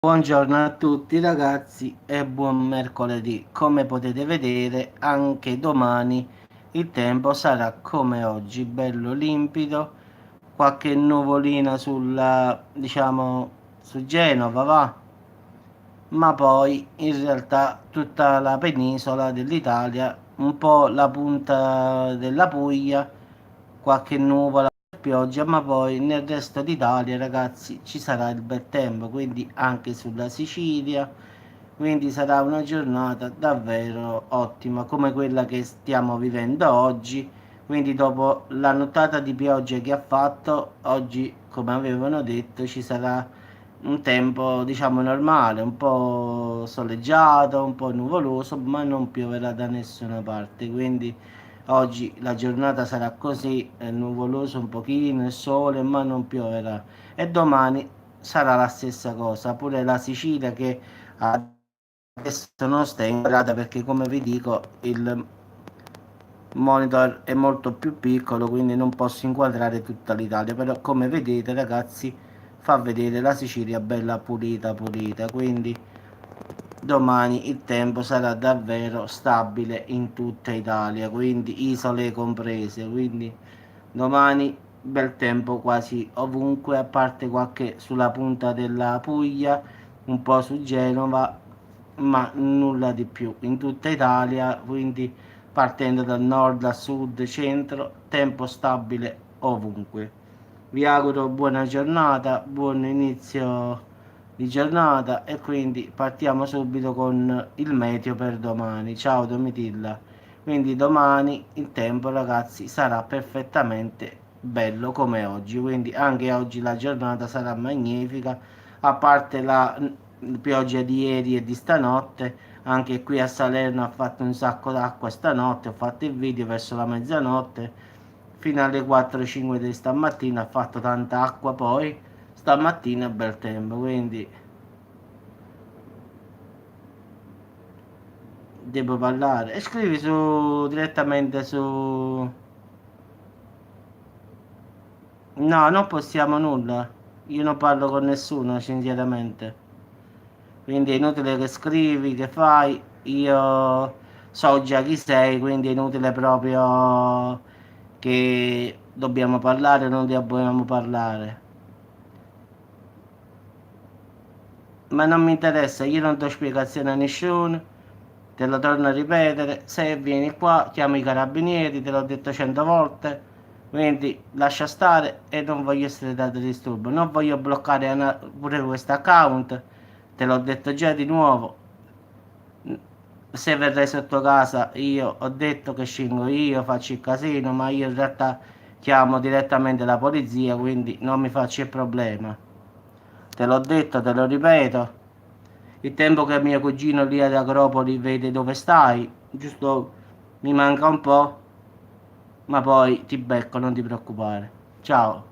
Buongiorno a tutti ragazzi e buon mercoledì. Come potete vedere, anche domani il tempo sarà come oggi, bello limpido, qualche nuvolina su Genova va, ma poi in realtà tutta la penisola dell'Italia, un po' la punta della Puglia, qualche nuvola, pioggia, ma poi nel resto d'Italia, ragazzi, ci sarà il bel tempo, quindi anche sulla Sicilia, quindi sarà una giornata davvero ottima, come quella che stiamo vivendo oggi. Quindi dopo la nottata di pioggia che ha fatto, oggi, come avevano detto, ci sarà un tempo, diciamo, normale, un po' soleggiato, un po' nuvoloso, ma non pioverà da nessuna parte. Quindi oggi la giornata sarà così, nuvoloso un pochino, il sole, ma non pioverà. E domani sarà la stessa cosa, pure la Sicilia che adesso non sta in grada perché come vi dico il monitor è molto più piccolo, quindi non posso inquadrare tutta l'Italia, però come vedete ragazzi fa vedere la Sicilia bella pulita pulita, quindi domani il tempo sarà davvero stabile in tutta Italia, quindi isole comprese, quindi domani bel tempo quasi ovunque, a parte qualche sulla punta della Puglia, un po' su Genova, ma nulla di più. In tutta Italia, quindi partendo dal nord a sud, centro, tempo stabile ovunque. Vi auguro buona giornata, buon inizio di giornata e quindi partiamo subito con il meteo per domani. Ciao Domitilla. Quindi domani il tempo ragazzi sarà perfettamente bello come oggi, quindi anche oggi la giornata sarà magnifica, a parte la pioggia di ieri e di stanotte, anche qui a Salerno ha fatto un sacco d'acqua stanotte, ho fatto il video verso la mezzanotte, fino alle 4-5 di stamattina ha fatto tanta acqua, poi stamattina è bel tempo, quindi devo parlare. E scrivi direttamente su... No, non possiamo nulla. Io non parlo con nessuno, sinceramente. Quindi è inutile che scrivi, che fai. Io so già chi sei, quindi è inutile proprio che dobbiamo parlare, non dobbiamo parlare. Ma non mi interessa, io non do spiegazioni a nessuno. Te lo torno a ripetere, se vieni qua chiamo i carabinieri, te l'ho detto 100 volte, quindi lascia stare e non voglio essere dato disturbo, non voglio bloccare pure questo account, te l'ho detto già di nuovo, se verrai sotto casa io ho detto che scingo io, faccio il casino, ma io in realtà chiamo direttamente la polizia, quindi non mi faccio il problema. Te l'ho detto, te lo ripeto. Il tempo che mio cugino lì ad Agropoli vede dove stai, giusto mi manca un po', ma poi ti becco, non ti preoccupare. Ciao.